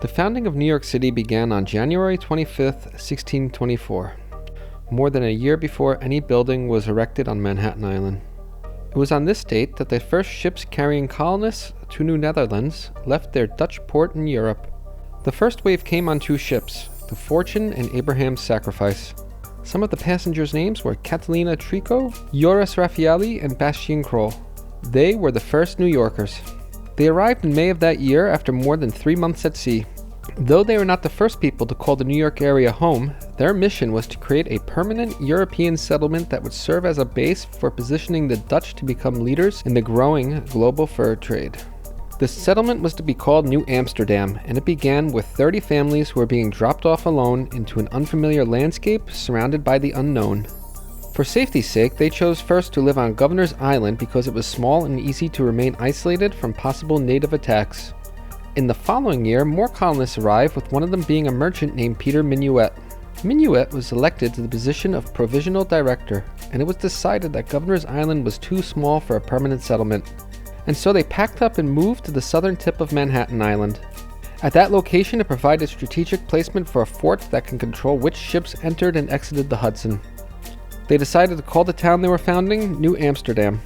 The founding of New York City began on January 25th, 1624, more than a year before any building was erected on Manhattan Island. It was on this date that the first ships carrying colonists to New Netherlands left their Dutch port in Europe. The first wave came on two ships, the Fortune and Abraham's Sacrifice. Some of the passengers' names were Catalina Trico, Joris Raffaelli, and Bastien Kroll. They were the first New Yorkers. They arrived in May of that year after more than 3 months at sea. Though they were not the first people to call the New York area home, their mission was to create a permanent European settlement that would serve as a base for positioning the Dutch to become leaders in the growing global fur trade. The settlement was to be called New Amsterdam, and it began with 30 families who were being dropped off alone into an unfamiliar landscape surrounded by the unknown. For safety's sake, they chose first to live on Governor's Island because it was small and easy to remain isolated from possible native attacks. In the following year, more colonists arrived, with one of them being a merchant named Peter Minuet. Minuet was elected to the position of provisional director, and it was decided that Governor's Island was too small for a permanent settlement. And so they packed up and moved to the southern tip of Manhattan Island. At that location, it provided strategic placement for a fort that can control which ships entered and exited the Hudson. They decided to call the town they were founding New Amsterdam.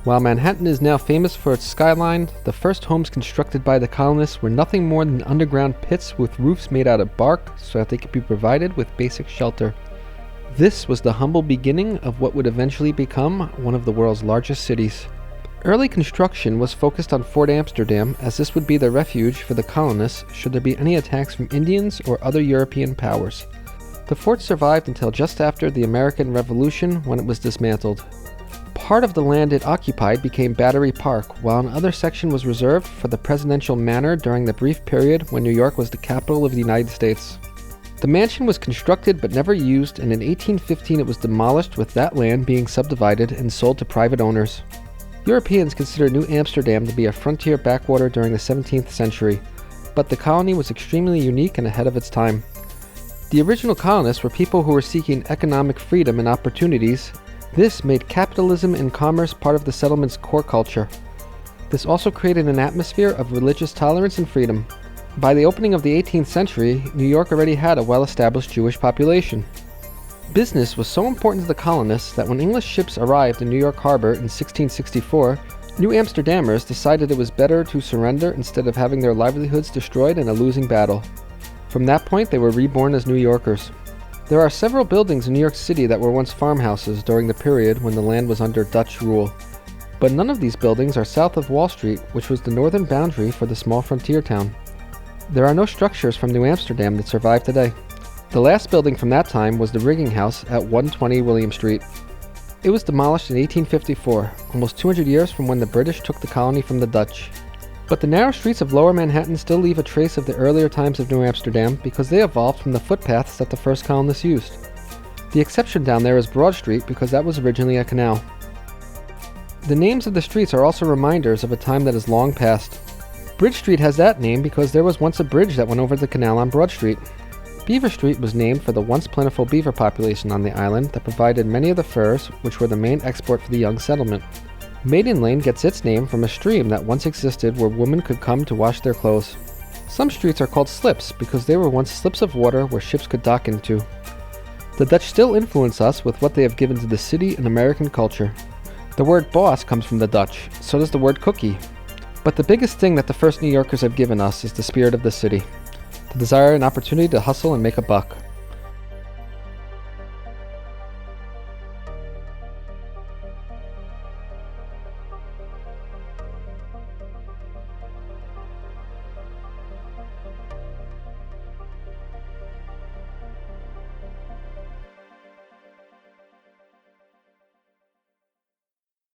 While Manhattan is now famous for its skyline, the first homes constructed by the colonists were nothing more than underground pits with roofs made out of bark so that they could be provided with basic shelter. This was the humble beginning of what would eventually become one of the world's largest cities. Early construction was focused on Fort Amsterdam, as this would be the refuge for the colonists should there be any attacks from Indians or other European powers. The fort survived until just after the American Revolution, when it was dismantled. Part of the land it occupied became Battery Park, while another section was reserved for the presidential manor during the brief period when New York was the capital of the United States. The mansion was constructed but never used, and in 1815 it was demolished, with that land being subdivided and sold to private owners. Europeans considered New Amsterdam to be a frontier backwater during the 17th century, but the colony was extremely unique and ahead of its time. The original colonists were people who were seeking economic freedom and opportunities. This made capitalism and commerce part of the settlement's core culture. This also created an atmosphere of religious tolerance and freedom. By the opening of the 18th century, New York already had a well-established Jewish population. Business was so important to the colonists that when English ships arrived in New York Harbor in 1664, New Amsterdammers decided it was better to surrender instead of having their livelihoods destroyed in a losing battle. From that point, they were reborn as New Yorkers. There are several buildings in New York City that were once farmhouses during the period when the land was under Dutch rule. But none of these buildings are south of Wall Street, which was the northern boundary for the small frontier town. There are no structures from New Amsterdam that survive today. The last building from that time was the rigging house at 120 William Street. It was demolished in 1854, almost 200 years from when the British took the colony from the Dutch. But the narrow streets of Lower Manhattan still leave a trace of the earlier times of New Amsterdam because they evolved from the footpaths that the first colonists used. The exception down there is Broad Street because that was originally a canal. The names of the streets are also reminders of a time that is long past. Bridge Street has that name because there was once a bridge that went over the canal on Broad Street. Beaver Street was named for the once plentiful beaver population on the island that provided many of the furs which were the main export for the young settlement. Maiden Lane gets its name from a stream that once existed where women could come to wash their clothes. Some streets are called slips because they were once slips of water where ships could dock into. The Dutch still influence us with what they have given to the city and American culture. The word boss comes from the Dutch, so does the word cookie. But the biggest thing that the first New Yorkers have given us is the spirit of the city, the desire and opportunity to hustle and make a buck.